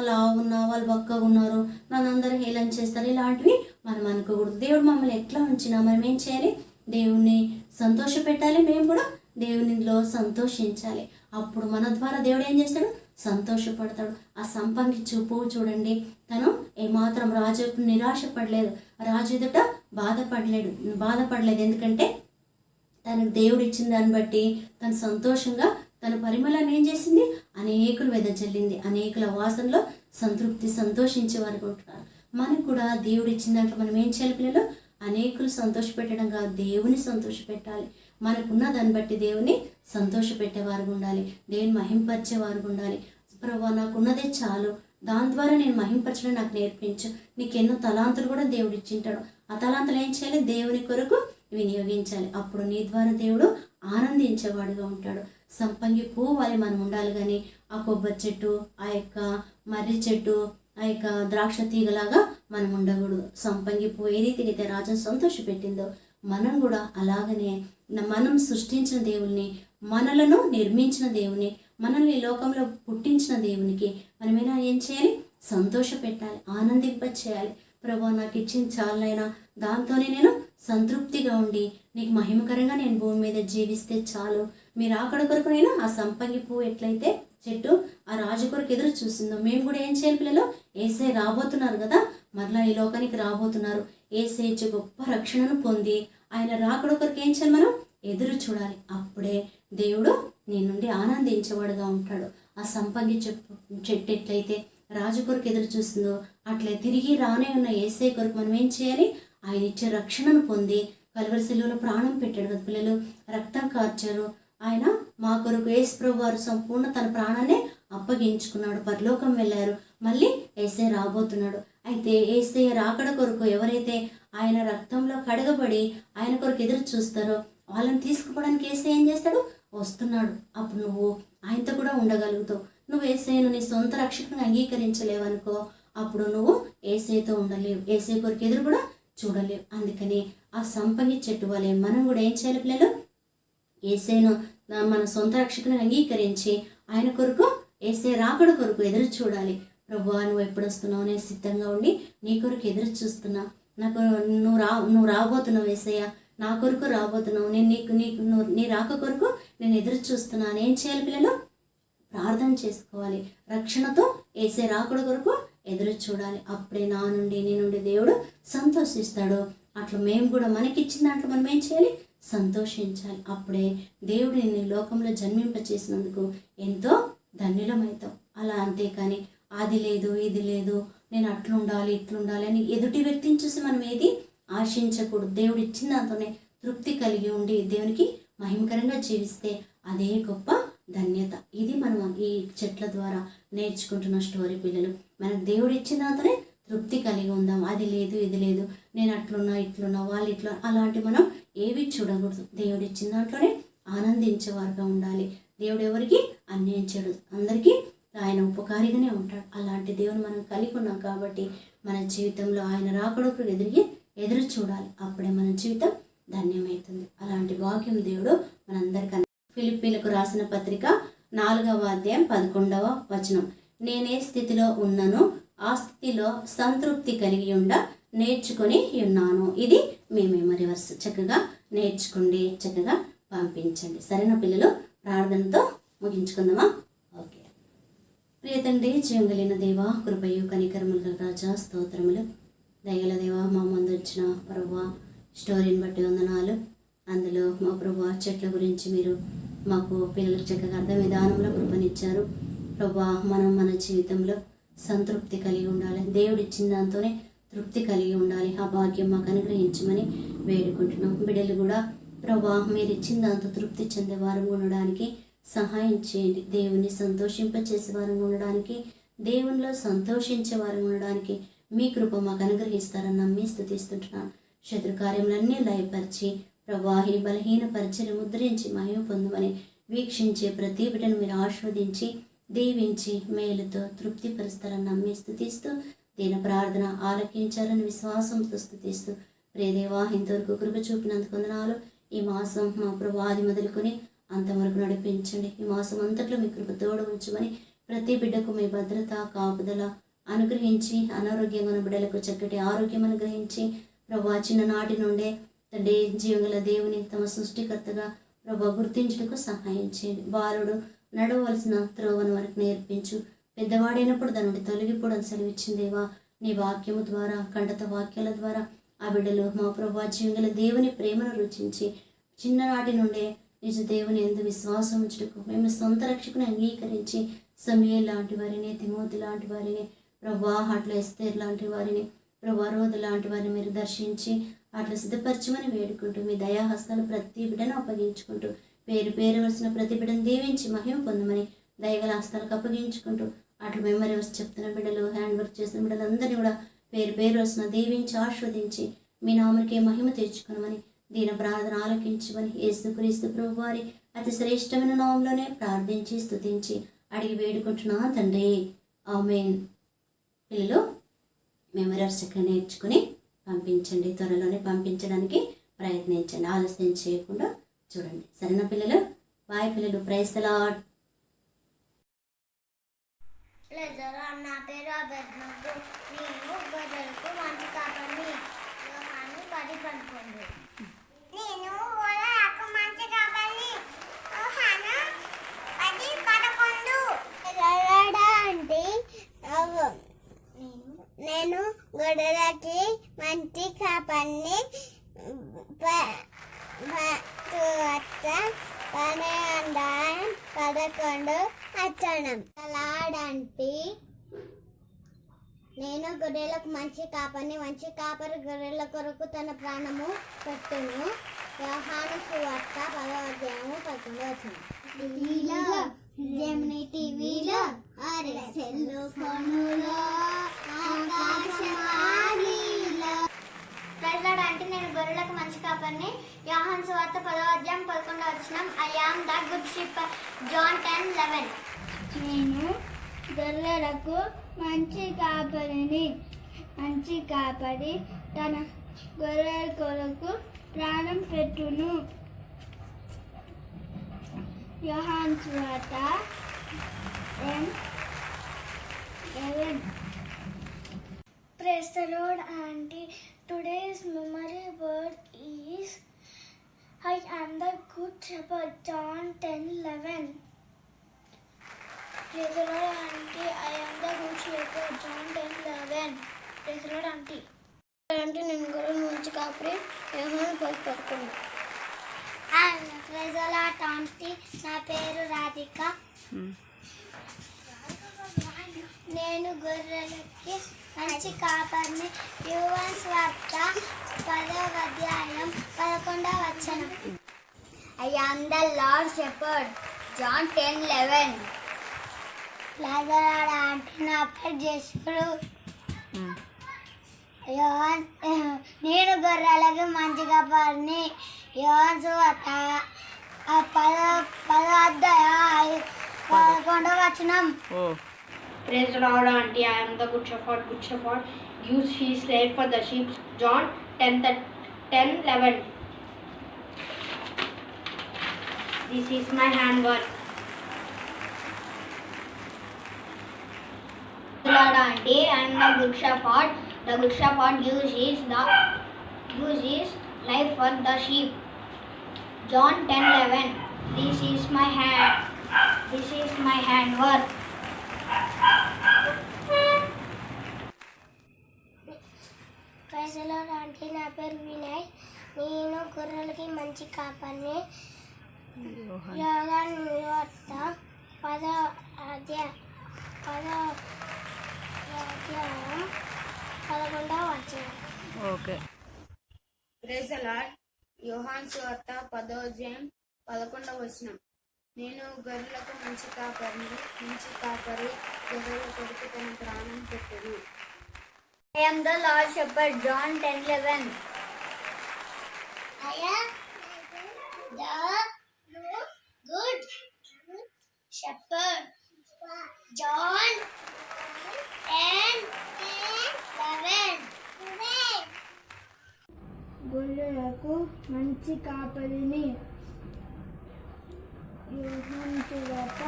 లావున్నా, వాళ్ళు బక్కగా ఉన్నారు, నన్ను అందరూ హేళన చేస్తారు, ఇలాంటివి మనం అనుకోకూడదు. దేవుడు మమ్మల్ని ఎట్లా ఉంచినా మనం ఏం చేయాలి? దేవుణ్ణి సంతోష పెట్టాలి, మేము కూడా దేవునిలో సంతోషించాలి. అప్పుడు మన ద్వారా దేవుడు ఏం చేస్తాడు? సంతోషపడతాడు. ఆ సంపంగి పువ్వు చూడండి, తను ఏమాత్రం రాజు నిరాశపడలేదు, రాజు ఎదుట బాధపడలేదు. ఎందుకంటే తనకు దేవుడు ఇచ్చిన దాన్ని బట్టి తను సంతోషంగా తన పరిమళాన్ని ఏం చేసింది? అనేకులు వెదజల్లింది. అనేకుల వాసనలో సంతోషించే వారు ఉంటున్నారు. మనకు కూడా దేవుడు ఇచ్చిన దాంట్లో మనం ఏం చేయాలి పిల్లలు? అనేకులు సంతోషపెట్టడం కాదు, దేవుని సంతోషపెట్టాలి. మనకున్న దాన్ని బట్టి దేవుని సంతోషపెట్టేవారు ఉండాలి, దేవుని మహింపరిచేవారు ఉండాలి. ప్రభువా నాకున్నదే చాలు, దాని ద్వారా నేను మహింపరచడం నాకు నేర్పించు. నీకు ఎన్నో తలాంతులు కూడా దేవుడు ఇచ్చింటాడు. ఆ తలాంతులు ఏం చేయాలి? దేవుని కొరకు వినియోగించాలి. అప్పుడు నీ ద్వారా దేవుడు ఆనందించేవాడుగా ఉంటాడు. సంపంగి పువ్వు వలె మనం ఉండాలి, కానీ ఆ కొబ్బరి చెట్టు, ఆ యొక్క మర్రి చెట్టు, ఆ యొక్క ద్రాక్ష తీగలాగా మనం ఉండకూడదు. సంపంగి పువ్వు ఏ రీతిగా అయితే రాజును సంతోషపెట్టిందో, మనం కూడా అలాగనే మనం సృష్టించిన దేవుని, మనలను నిర్మించిన దేవుని, మనల్ని ఈ లోకంలో పుట్టించిన దేవునికి మనమైనా ఏం చేయాలి? సంతోష పెట్టాలి, ఆనందింపచేయాలి. ప్రభువా నాకు ఇచ్చింది చాలైనా, దాంతోనే నేను సంతృప్తిగా ఉండి నీకు మహిమకరంగా నేను భూమి మీద జీవిస్తే చాలు. మీరు అక్కడ కొరకు నేను ఆ సంపంగి పువ్వు ఎట్లయితే చెట్టు ఆ రాజు కొరకు ఎదురు చూసిందో, మేము కూడా ఏం చేయాలి పిల్లలు? యేసయ్య రాబోతున్నారు కదా, మరలా ఈ లోకానికి రాబోతున్నారు. యేసయ్య గొప్ప రక్షణను పొంది ఆయన రాకడ కొరకు ఏం చేయాలి? మనం ఎదురు చూడాలి. అప్పుడే దేవుడు నీ నుండి ఆనందించేవాడుగా ఉంటాడు. ఆ సంపంగి చెట్టు ఎట్లయితే రాజు కొరకు ఎదురు చూస్తుందో, అట్లే తిరిగి రానే ఉన్న యేసయ్య కొరకు మనం ఏం చేయాలి? ఆయన ఇచ్చే రక్షణను పొంది కలువరి శిలువలో ప్రాణం పెట్టాడు కదా పిల్లలు, రక్తం కార్చారు. ఆయన మా కొరకు యేసు ప్రభువు వారు సంపూర్ణ తన ప్రాణాన్ని అప్పగించుకున్నాడు, పరలోకం వెళ్ళారు. మళ్ళీ యేసయ్య రాబోతున్నాడు. అయితే యేసయ్య రాకడ కొరకు ఎవరైతే ఆయన రక్తంలో కడగబడి ఆయన కొరకు ఎదురు చూస్తారో వాళ్ళని తీసుకుపోవడానికి యేసయ్య ఏం చేస్తాడు? వస్తున్నాడు. అప్పుడు నువ్వు ఆయనతో కూడా ఉండగలుగుతావు. నువ్వు యేసయ్యను నీ సొంత రక్షకుని అంగీకరించలేవనుకో, అప్పుడు నువ్వు యేసయ్యతో ఉండలేవు, యేసయ్య కొరకు ఎదురు కూడా చూడలేవు. అందుకని ఆ సంపంగి చెట్టు వలె మనం కూడా ఏం చేయాలి పిల్లలు? యేసయ్యను మన సొంత రక్షకుని అంగీకరించి ఆయన కొరకు, యేసయ్య రాకడ కొరకు ఎదురు చూడాలి. ప్రభువా నువ్వు ఎప్పుడు వస్తున్నావు? నేను సిద్ధంగా ఉండి నీ కొరకు ఎదురు చూస్తున్నా. నాకు నువ్వు రాబోతున్నావు యేసయ్య, నా కొరకు రాబోతున్నావు. నేను నీ రాక కొరకు నేను ఎదురు చూస్తున్నాను. ఏం చేయాలి పిల్లలు? ప్రార్థన చేసుకోవాలి. రక్షణతో యేసయ్య రాకడ కొరకు ఎదురు చూడాలి. అప్పుడే నా నుండి నీ నుండి దేవుడు సంతోషిస్తాడు. అట్లా మేము కూడా మనకిచ్చిన దాంట్లో మనం ఏం చేయాలి? సంతోషించాలి. అప్పుడే దేవుడు నిన్ను లోకంలో జన్మింపచేసినందుకు ఎంతో ధన్యులమవుతాం. అలా అంతేకాని అది లేదు ఇది లేదు, నేను అట్లుండాలి ఇట్లుండాలి అని ఎదుటి వ్యక్తిని చూసి మనం ఏది ఆశించకూడదు. దేవుడు ఇచ్చిన దాంతోనే తృప్తి కలిగి ఉండి దేవునికి మహిమకరంగా జీవిస్తే అదే గొప్ప ధన్యత. ఇది మనం ఈ చెట్ల ద్వారా నేర్చుకుంటున్న స్టోరీ. పిల్లలు మనకు దేవుడు ఇచ్చిన దాంతోనే తృప్తి కలిగి ఉందాం. అది లేదు ఇది లేదు, నేను అట్లున్నా ఇట్లున్నా వాళ్ళు ఇట్లా అలాంటి మనం ఏవి చూడకూడదు. దేవుడు ఇచ్చిన దాంట్లోనే ఆనందించేవారుగా ఉండాలి. దేవుడు ఎవరికి అన్యాయం చేయడు, అందరికీ ఆయన ఉపకారిగానే ఉంటాడు. అలాంటి దేవుని మనం కలిగి ఉన్నాం కాబట్టి మన జీవితంలో ఆయన రాకడకు ఎదురు చూడాలి. అప్పుడే మన జీవితం ధన్యమవుతుంది. అలాంటి భాగ్యం దేవుడు మనందరికీ. ఫిలిప్పీలకు రాసిన పత్రిక 4వ అధ్యాయం 11వ వచనం. నేనే స్థితిలో ఉన్నానో ఆ స్థితిలో సంతృప్తి కలిగి నేర్చుకొని ఉన్నాను. ఇది మీ మెమరీ వర్స్. చక్కగా నేర్చుకోండి, చక్కగా పంపించండి. సరేనా పిల్లలు? ప్రార్థనతో ముగించుకుందామా? ఓకే. ప్రియతండ్రి, జీవంగలిగిన దేవ, కృపయు కనికరముల రాజా, స్తోత్రములు. దయగల దేవ, మా ముందు వచ్చిన ప్రభువా స్టోరీని బట్టి వందనాలు. అందులో మా ప్రభువా చెట్ల గురించి మీరు మాకు పిల్లలకు చక్కగా అర్థం విధానంలో కృపనిచ్చారు. ప్రభువా మన జీవితంలో సంతృప్తి కలిగి ఉండాలి. దేవుడు ఇచ్చిన దాంతోనే తృప్తి కలిగి ఉండాలి. ఆ భాగ్యం మాకు అనుగ్రహించమని వేడుకుంటున్నాం. బిడ్డలు కూడా ప్రభువా మీరు ఇచ్చిన దాంతో తృప్తి చెందే వారంగా ఉండడానికి సహాయం చేయండి. దేవుని సంతోషింపచేసే వారంగా ఉండడానికి, దేవునిలో సంతోషించే వారంగా ఉండడానికి మీ కృప మాకు అనుగ్రహిస్తారని నమ్మి స్తుతిస్తుంటున్నాను. శత్రు కార్యములన్నీ లయపరిచి ప్రభువా ఈ బలహీన పరిచయం ముద్రించి మహిమ పొందమని వీక్షించే ప్రతి బిడ్డను మీరు ఆస్వాదించి దీవించి మేలుతో తృప్తిపరుస్తారని నమ్మి స్తుతిస్తూ దీని ప్రార్థన ఆలకించాలని విశ్వాసంతో స్తుతిస్తూ ప్రియదేవా ఇంతవరకు కృప చూపినందుకు వందనాలు. ఈ మాసం మా ప్రభు ఆది మొదలుకొని అంతవరకు నడిపించండి. ఈ మాసం అంతట్లో మీ కృప తోడు ఉంచమని ప్రతి బిడ్డకు మీ భద్రత కాపుదల అనుగ్రహించి అనారోగ్యంగా ఉన్న బిడ్డలకు చక్కటి ఆరోగ్యం అనుగ్రహించి ప్రభు చిన్ననాటి నుండే తండ్రి జీవగల దేవుని తమ సృష్టికర్తగా ప్రభు గుర్తించుటకు సహాయం చేయండి. బాలుడు నడవలసిన త్రోవను వరకు నేర్పించు. పెద్దవాడైనప్పుడు దాని నుండి తొలగిపోవడం సెలవిచ్చిందేవా. నీ వాక్యము ద్వారా కంటత వాక్యాల ద్వారా ఆ బిడ్డలు మా ప్రభు జీవగల దేవుని ప్రేమను రుచించి చిన్ననాటి నుండే నిజ దేవుని ఎందు విశ్వాసం ఉంచుటకు మేము సొంత రక్షకుని అంగీకరించి సమయల్ లాంటి వారిని, తిమోతి లాంటి వారిని, ప్రభా అట్లా ఎస్తేర్ లాంటి వారిని, ప్రభా రోధ లాంటి వారిని మీరు దర్శించి అట్లా సిద్ధపరచమని వేడుకుంటూ మీ దయాహస్తాలు ప్రతి బిడ్డను అప్పగించుకుంటూ పేరు పేరు వలసిన ప్రతి బిడ్డను దీవించి మహిమ పొందమని దయగల హస్తాలకు అప్పగించుకుంటూ అట్లా మెమరీ వర్స్ చెప్తున్న బిడ్డలు, హ్యాండ్ వర్క్ చేస్తున్న బిడ్డలందరినీ కూడా పేరు పేరు వలసిన దీవించి ఆస్వాదించి మీ నామకే మహిమ తెచ్చుకునమని దీన ప్రార్థన ఆలకించమని యేసుక్రీస్తు ప్రభు వారి అతి శ్రేష్టమైన నామంలోనే ప్రార్థించి స్తుతించి అడిగి వేడుకుంటున్నా తండ్రి, ఆమేన్. పిల్లలు మెమరీ వర్స్ చక్కగా నేర్చుకుని పంపించండి. త్వరలోనే పంపించడానికి ప్రయత్నించండి. ఆలస్యం చేయకుండా చూడండి. సరేనా పిల్లలు? బాయ్ పిల్లలు. Praise the lord.
నా పేరు అబెద్నగు. నేను గొర్రెలకు మంచి కాపరిని. యోహాను 10:11. నేను గొర్రెలకు మంచి కాపరిని. యోహాను 10:11. అంటే నేను గొర్రెలకి మంచి కాపరిని. 11 అచ్చనం. అలాడంటే నేను గొర్రెలకు మంచి కాపరిని. మంచి కాపరి గొర్రెల కొరకు తన ప్రాణము పెట్టును. యోహాను సువార్త 10వ అధ్యాయము 11. జెమిని టీవీలో సెల్లు ఫోనులో ఆకాశవాణిలో. ప్రైజ్ అంటే నేను గొర్రెలకు మంచి కాపరిని. యోహాను సువార్త 10వ అధ్యాయం 11. I am the good shepherd. John 10:11.
నేను గొర్రెలకు మంచి కాపరిని. మంచి కాపరి తన గొర్రెల కొరకు ప్రాణం పెట్టును. యోహాను సువార్త 10:11.
Praise the Lord, auntie. Today's memory word is I am the good shepherd. John 10:11. Praise the Lord, auntie. I am the good shepherd. John 10:11. Praise the Lord, auntie. అంటే నేను గొర్రెల మంచి కాపరి. యోహాను 10:11. ప్రైజ్ ఆంటీ, నా పేరు రాధిక. నేను గొర్రెలకి మంచి కాపరిని. యోహాను సువార్త 10వ అధ్యాయం 11వ వచనం. I am the Lord Shepherd. John 10:11. Praise aunty, నా పేరు జేసుడు. నేను గొర్రెలకి మంచి కాపరిని. యోహాను సువార్త 10వ అధ్యాయం 11వ వచనం.
Praise the Lord, auntie. I am the good shepherd. Good shepherd gives his life for the sheep. John 10:11. This is my handwork.
Praise the Lord, auntie. I am the good shepherd. The good shepherd gives his life for the sheep. John 10:11. This is my handwork. Praise the lord aunty, నా పేరు వినయ్. నేను గొర్రెలకి మంచి కాపరిని. యోహాను సువార్త 10వ అధ్యాయం 11వ వచనం.
Praise the Lord. యోహాను సువార్త 10వ అధ్యాయం 11వ వచనం. నేను గొర్రెలకు మంచి కాపరి గొర్రెల కొరకు తన ప్రాణం పెట్టెను.
I am the Lord Shepherd. John 10:11. I am the good shepherd. John 10:11.
గొర్రెలకు మంచి కాపరిని. యోహాను సువార్త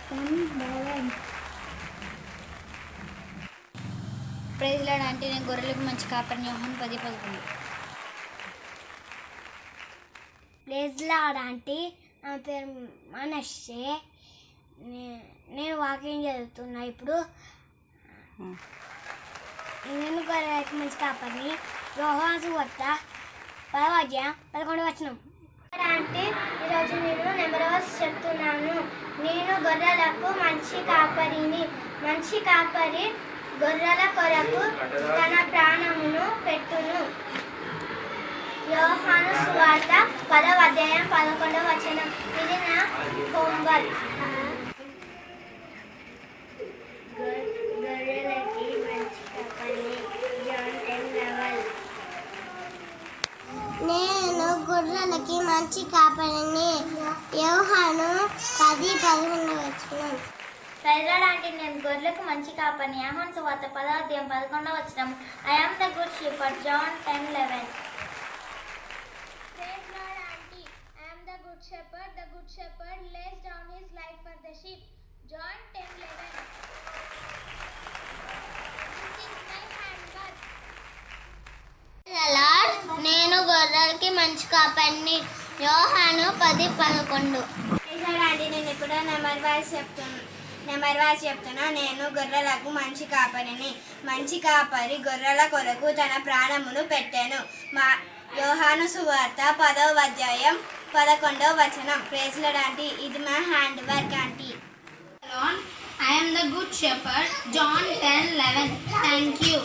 10:11.
ప్రైజ్ ది లార్డ్ ఆంటీ, నేను గొర్రెలకు మంచి కాపరిని. యోహాను 10:11. ప్రైజ్ ది లార్డ్ ఆంటీ, నా పేరు మనస్సే. నేను వాకింగ్ చదువుతున్నా ఇప్పుడు. నేను గొర్రెలకు మంచి కాపరిని. యోహాను సువార్త 10వ అధ్యాయం 11వ వచనం. ఆంటీ, ఈరోజు నేను నెంబర్ వర్స్ చెప్తున్నాను. నేను గొర్రెలకు మంచి కాపరిని. మంచి కాపరి గొర్రెల కొరకు తన ప్రాణమును పెట్టును. యోహాను సువార్త 10వ అధ్యాయం 11వ వచనం. ఇది నా హోంవర్క్. గొర్రెలకి మంచి కాపరి. జాన్ 10:11. నేను గొర్రెలకి మంచి కాపరిని. యోహాను 10:11 వచనం. ప్రైజ్ ది లార్డ్ ఆంటీ, నేను గొర్రెలకు మంచి కాపరిని. యోహాను సువార్త 10వ అధ్యాయం 11వ వచనం. I am the good shepherd. John 10:11.
Praise Lord, auntie. I am the good shepherd. The good shepherd lays down his life for the sheep. John 10:11. This is my handwork.
నేను గొర్రెలకి మంచి కాపరిని. యోహాను 10:11.
ఆంటీ, నేను ఇప్పుడు నెంబర్ వైస్ చెప్తున్నా. నేను గొర్రెలకు మంచి కాపరిని. మంచి కాపరి గొర్రెల కొరకు తన ప్రాణమును పెట్టెను. యోహాను సువార్త 10వ అధ్యాయం 11వ వచనం. ప్రైజ్ ది లార్డ్ ఆంటీ, ఇది మా hand work aunty.
I am the good shepherd. John 10:11. Thank you.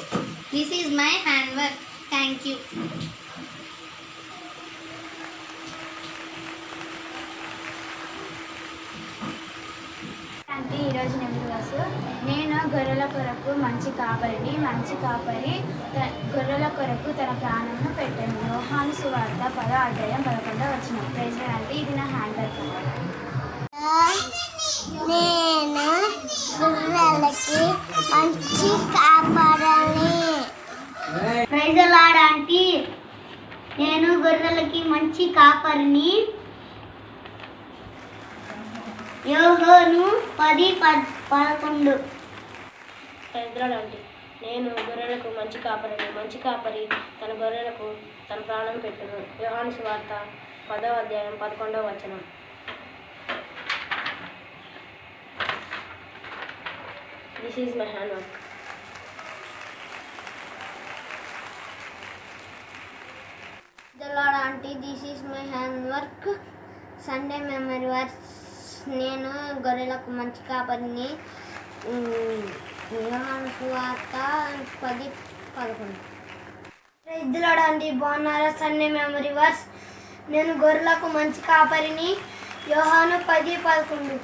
This is my handwork. Thank you.
అంటే ఈరోజు నేను గొర్రెల కొరకు మంచి కాపరిని. మంచి కాపరి గొర్రెల కొరకు తన ప్రాణమును పెట్టెను. యోహాను సువార్త 10వ అధ్యాయం 11వ వచనం. ప్రైజ్ ది లార్డ్ ఆంటీ, ఇది నా హ్యాండ్ వర్క్.
నేను గొర్రెలకి మంచి కాపరిని. ప్రైజ్ ది లార్డ్ ఆంటీ, నేను గొర్రెలకి మంచి కాపరిని. యోహాను 10:11.
ప్రైజ్ ది లార్డ్ ఆంటీ, నేను గొర్రెలకు మంచి కాపరిని. మంచి కాపరి తన గొర్రెలకు తన ప్రాణం పెట్టెను. యోహాను సువార్త 10వ అధ్యాయం 11వ వచనం. This is my handwork.
The Lord auntie, this is my handwork. Sunday memory verse, నేను గొర్రెలకు మంచి కాపరిని. యోహాను సువార్త 10:11. ఇద్దులాడండి, బాగున్నారా? సండే మెమరీ వర్స్, నేను గొర్రెలకు మంచి కాపరిని. యోహాను 10:11.